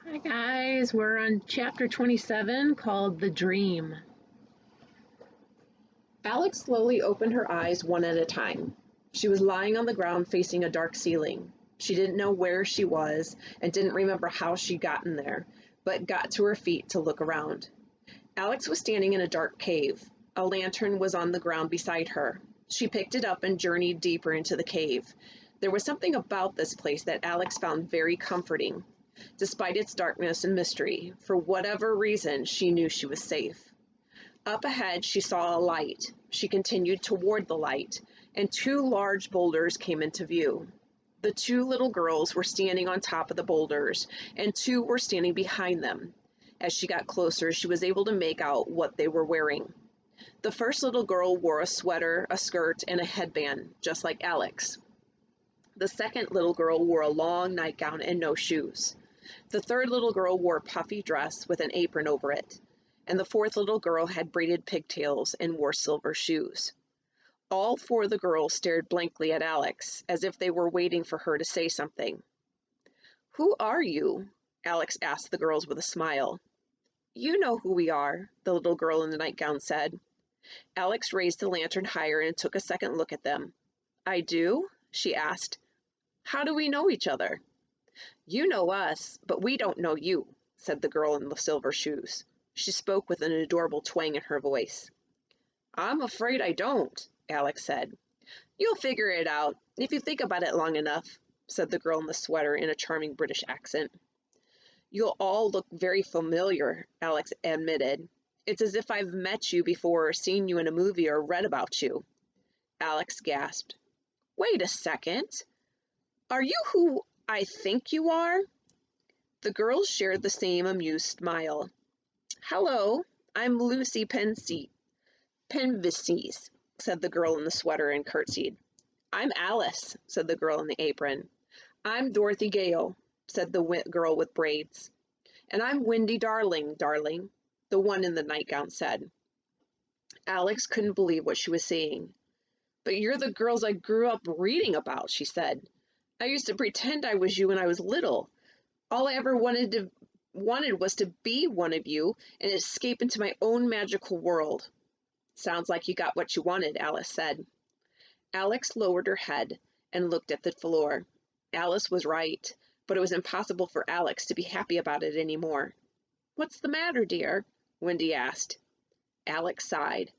Hi guys, we're on chapter 27 called The Dream. Alex slowly opened her eyes one at a time. She was lying on the ground facing a dark ceiling. She didn't know where she was and didn't remember how she'd gotten there, but got to her feet to look around. Alex was standing in a dark cave. A lantern was on the ground beside her. She picked it up and journeyed deeper into the cave. There was something about this place that Alex found very comforting. Despite its darkness and mystery, for whatever reason, she knew she was safe. Up ahead, she saw a light. She continued toward the light, and two large boulders came into view. The two little girls were standing on top of the boulders, and two were standing behind them. As she got closer, she was able to make out what they were wearing. The first little girl wore a sweater, a skirt, and a headband, just like Alex. The second little girl wore a long nightgown and no shoes. The third little girl wore a puffy dress with an apron over it, and the fourth little girl had braided pigtails and wore silver shoes. All four of the girls stared blankly at Alex, as if they were waiting for her to say something. "Who are you?" Alex asked the girls with a smile. "You know who we are," the little girl in the nightgown said. Alex raised the lantern higher and took a second look at them. "I do?" she asked. "How do we know each other?" "You know us, but we don't know you," said the girl in the silver shoes. She spoke with an adorable twang in her voice. "I'm afraid I don't," Alex said. "You'll figure it out if you think about it long enough," said the girl in the sweater in a charming British accent. "You'll all look very familiar," Alex admitted. "It's as if I've met you before or seen you in a movie or read about you." Alex gasped. "Wait a second. Are you who I think you are?" The girls shared the same amused smile. "Hello, I'm Lucy Penvices," said the girl in the sweater and curtsied. "I'm Alice," said the girl in the apron. "I'm Dorothy Gale," said the girl with braids. "And I'm Wendy darling," the one in the nightgown said. Alex couldn't believe what she was seeing. "But you're the girls I grew up reading about," she said. "I used to pretend I was you when I was little. All I ever wanted was to be one of you and escape into my own magical world." "Sounds like you got what you wanted," Alice said. Alex lowered her head and looked at the floor. Alice was right, but it was impossible for Alex to be happy about it anymore. "What's the matter, dear?" Wendy asked. Alex sighed.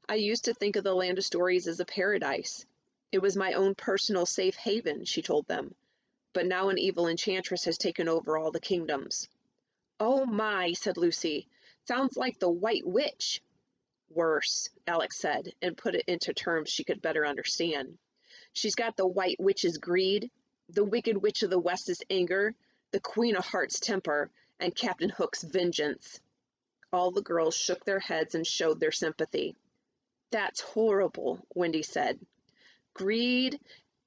"I used to think of the land of stories as a paradise. It was my own personal safe haven," she told them. "But now an evil enchantress has taken over all the kingdoms." "Oh my," said Lucy. "Sounds like the White Witch." "Worse," Alex said, and put it into terms she could better understand. "She's got the White Witch's greed, the Wicked Witch of the West's anger, the Queen of Hearts' temper, and Captain Hook's vengeance." All the girls shook their heads and showed their sympathy. "That's horrible," Wendy said. "Greed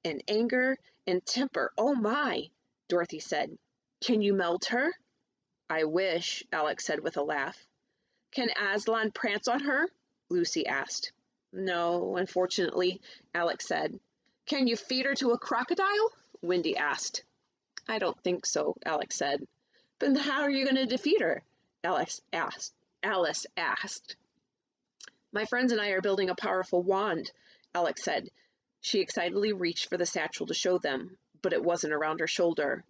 and anger and temper, oh my," Dorothy said. "Can you melt her?" "I wish," Alex said with a laugh. "Can Aslan prance on her?" Lucy asked. "No, unfortunately," Alex said. "Can you feed her to a crocodile?" Wendy asked. "I don't think so," Alex said. "But how are you going to defeat her?" Alice asked. "My friends and I are building a powerful wand," Alex said. She excitedly reached for the satchel to show them, but it wasn't around her shoulder.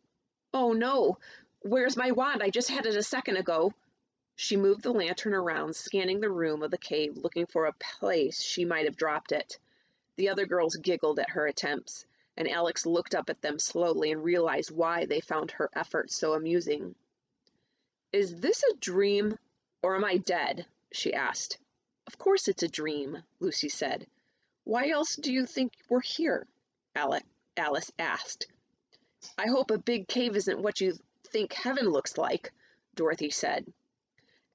"Oh no! Where's my wand? I just had it a second ago." She moved the lantern around, scanning the room of the cave, looking for a place she might have dropped it. The other girls giggled at her attempts, and Alex looked up at them slowly and realized why they found her efforts so amusing. "Is this a dream, or am I dead?" she asked. "Of course it's a dream," Lucy said. "Why else do you think we're here?" Alice asked. "I hope a big cave isn't what you think heaven looks like," Dorothy said.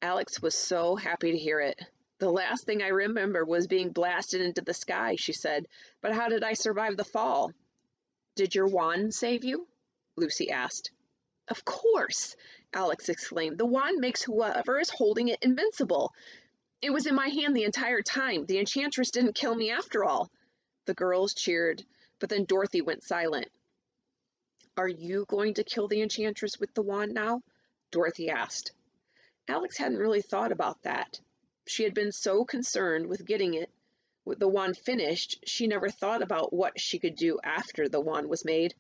Alex was so happy to hear it. "The last thing I remember was being blasted into the sky," she said. "But how did I survive the fall?" "Did your wand save you?" Lucy asked. "Of course!" Alex exclaimed. "The wand makes whoever is holding it invincible. It was in my hand the entire time. The enchantress didn't kill me after all." The girls cheered, but then Dorothy went silent. "Are you going to kill the enchantress with the wand now?" Dorothy asked. Alex hadn't really thought about that. She had been so concerned with getting it with the wand finished, she never thought about what she could do after the wand was made.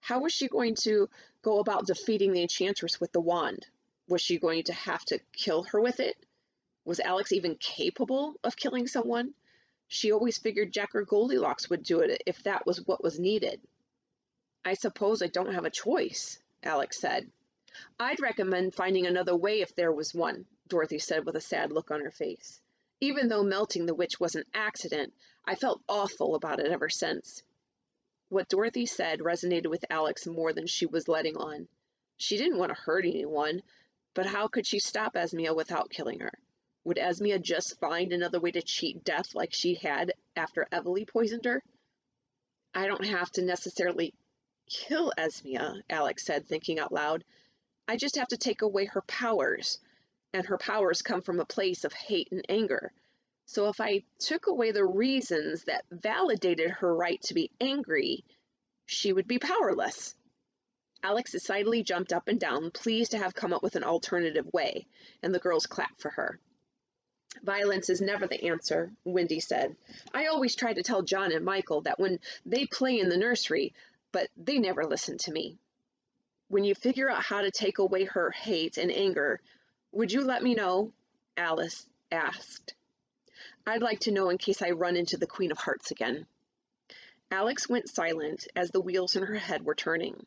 How was she going to go about defeating the enchantress with the wand? Was she going to have to kill her with it? Was Alex even capable of killing someone? She always figured Jack or Goldilocks would do it if that was what was needed. I suppose I don't have a choice, Alex said. I'd recommend finding another way if there was one, Dorothy said with a sad look on her face. Even though melting the witch was an accident, I felt awful about it ever since. What Dorothy said resonated with Alex more than she was letting on. She didn't want to hurt anyone, but how could she stop Esmea without killing her? Would Esmea just find another way to cheat death like she had after Evely poisoned her? I don't have to necessarily kill Esmea, Alex said, thinking out loud. I just have to take away her powers, and her powers come from a place of hate and anger. So if I took away the reasons that validated her right to be angry, she would be powerless. Alex excitedly jumped up and down, pleased to have come up with an alternative way, and the girls clapped for her. Violence is never the answer, Wendy said. I always try to tell John and Michael that when they play in the nursery, but they never listen to me. When you figure out how to take away her hate and anger, would you let me know? Alice asked. I'd like to know in case I run into the Queen of Hearts again. Alex went silent as the wheels in her head were turning.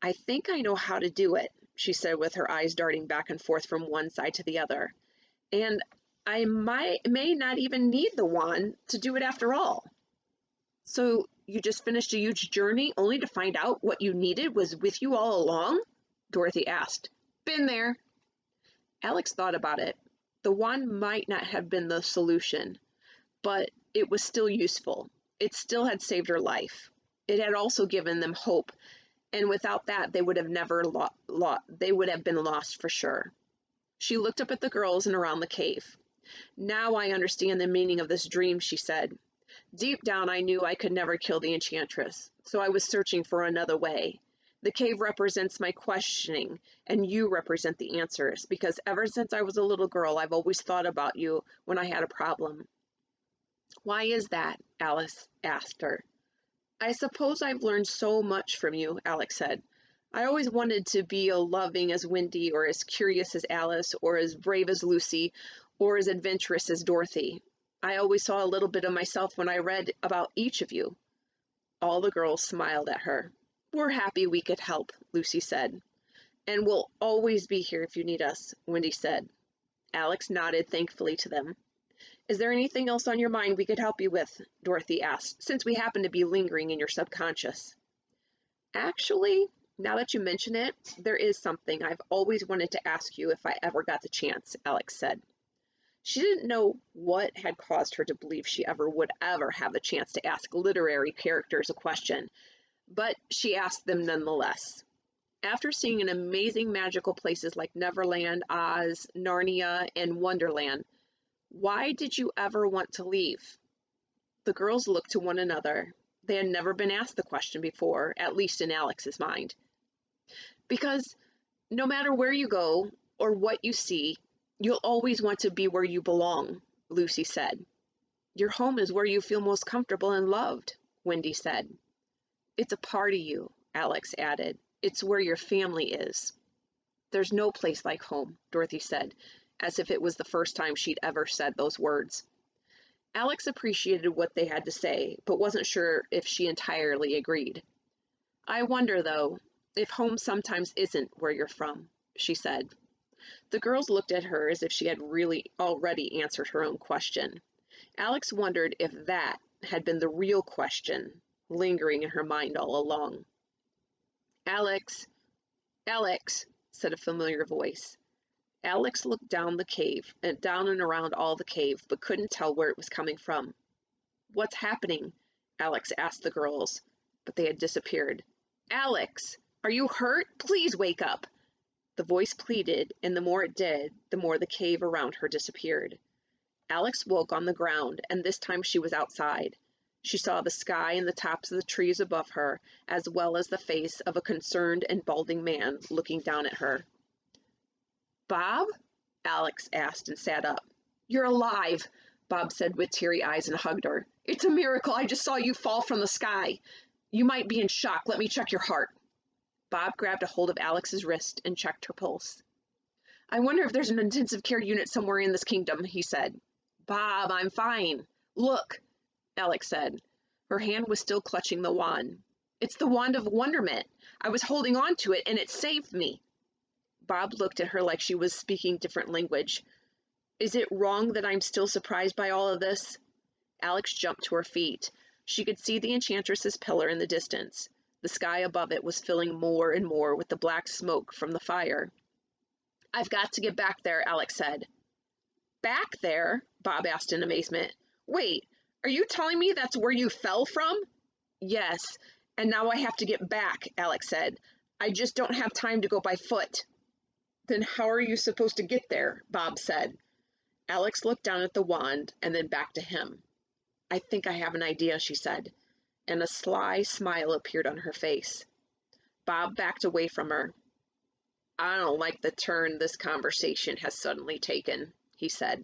I think I know how to do it, she said with her eyes darting back and forth from one side to the other. And I may not even need the wand to do it after all. So you just finished a huge journey only to find out what you needed was with you all along? Dorothy asked. Been there. Alex thought about it. The wand might not have been the solution, but it was still useful. It still had saved her life. It had also given them hope, and without that, they would have never they would have been lost for sure. She looked up at the girls and around the cave. Now I understand the meaning of this dream, she said. Deep down, I knew I could never kill the enchantress, so I was searching for another way. The cave represents my questioning, and you represent the answers, because ever since I was a little girl, I've always thought about you when I had a problem. Why is that? Alice asked her. I suppose I've learned so much from you, Alex said. I always wanted to be as loving as Wendy, or as curious as Alice, or as brave as Lucy, or as adventurous as Dorothy. I always saw a little bit of myself when I read about each of you. All the girls smiled at her. We're happy we could help, Lucy said. And we'll always be here if you need us, Wendy said. Alex nodded thankfully to them. Is there anything else on your mind we could help you with? Dorothy asked, since we happen to be lingering in your subconscious. Actually, now that you mention it, there is something I've always wanted to ask you if I ever got the chance, Alex said. She didn't know what had caused her to believe she would ever have a chance to ask literary characters a question, but she asked them nonetheless. After seeing an amazing magical places like Neverland, Oz, Narnia, and Wonderland, why did you ever want to leave? The girls looked to one another. They had never been asked the question before, at least in Alex's mind. Because no matter where you go or what you see, you'll always want to be where you belong, Lucy said. Your home is where you feel most comfortable and loved, Wendy said. It's a part of you, Alex added. It's where your family is. There's no place like home, Dorothy said, as if it was the first time she'd ever said those words. Alex appreciated what they had to say, but wasn't sure if she entirely agreed. I wonder, though, if home sometimes isn't where you're from, she said. The girls looked at her as if she had really already answered her own question. Alex wondered if that had been the real question lingering in her mind all along. Alex, Alex, said a familiar voice. Alex looked down the cave, and down and around all the cave, but couldn't tell where it was coming from. What's happening? Alex asked the girls, but they had disappeared. Alex, are you hurt? Please wake up. The voice pleaded, and the more it did, the more the cave around her disappeared. Alex woke on the ground, and this time she was outside. She saw the sky and the tops of the trees above her, as well as the face of a concerned and balding man looking down at her. Bob? Alex asked and sat up. You're alive, Bob said with teary eyes and hugged her. It's a miracle. I just saw you fall from the sky. You might be in shock. Let me check your heart. Bob grabbed a hold of Alex's wrist and checked her pulse. I wonder if there's an intensive care unit somewhere in this kingdom, he said. Bob, I'm fine. Look, Alex said. Her hand was still clutching the wand. It's the wand of wonderment. I was holding on to it and it saved me. Bob looked at her like she was speaking different language. Is it wrong that I'm still surprised by all of this? Alex jumped to her feet. She could see the enchantress's pillar in the distance. The sky above it was filling more and more with the black smoke from the fire. I've got to get back there, Alex said. Back there? Bob asked in amazement. Wait, are you telling me that's where you fell from? Yes, and now I have to get back, Alex said. I just don't have time to go by foot. Then how are you supposed to get there? Bob said. Alex looked down at the wand and then back to him. I think I have an idea, she said, and a sly smile appeared on her face. Bob backed away from her. I don't like the turn this conversation has suddenly taken, he said.